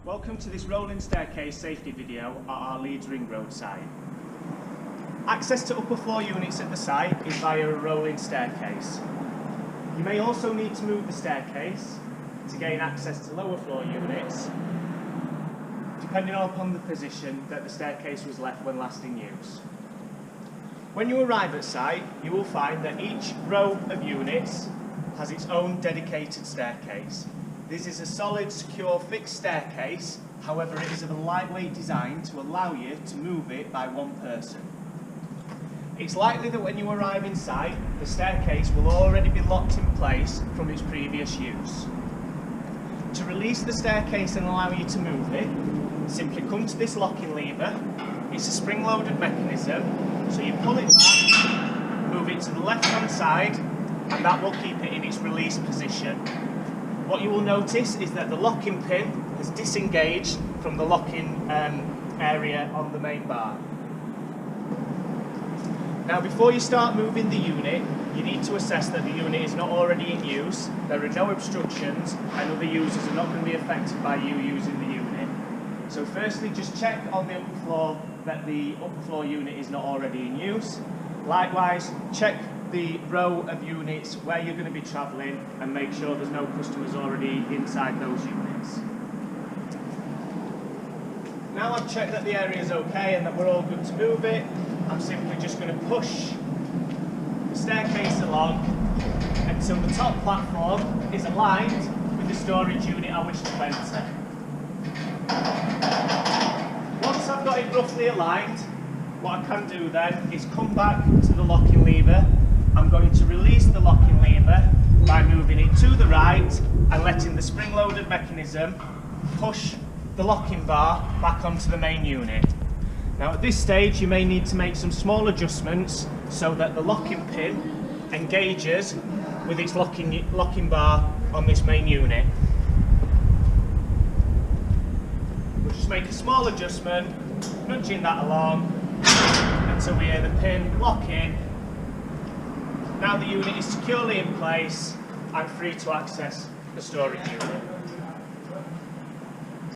Welcome to this rolling staircase safety video at our Leeds Ring Road site. Access to upper floor units at the site is via a rolling staircase. You may also need to move the staircase to gain access to lower floor units, depending upon the position that the staircase was left when last in use. When you arrive at site, you will find that each row of units has its own dedicated staircase. This is a solid, secure, fixed staircase, however it is of a lightweight design to allow you to move it by one person. It's likely that when you arrive in sight, the staircase will already be locked in place from its previous use. To release the staircase and allow you to move it, simply come to this locking lever. It's a spring-loaded mechanism, so you pull it back, move it to the left-hand side, and that will keep it in its release position. What you will notice is that the locking pin has disengaged from the locking area on the main bar. Now, before you start moving the unit, you need to assess that the unit is not already in use, there are no obstructions, and other users are not going to be affected by you using the unit. So firstly, just check on the upper floor that the upper floor unit is not already in use. Likewise, check the row of units where you're going to be travelling and make sure there's no customers already inside those units. Now I've checked that the area is okay and that we're all good to move it, I'm simply just going to push the staircase along until the top platform is aligned with the storage unit I wish to enter. Once I've got it roughly aligned, what I can do then is come back to the locking lever. I'm going to release the locking lever by moving it to the right and letting the spring-loaded mechanism push the locking bar back onto the main unit. Now at this stage you may need to make some small adjustments so that the locking pin engages with its locking bar on this main unit. We'll just make a small adjustment, nudging that along until we hear the pin lock in. Now the unit is securely in place and free to access the storage unit.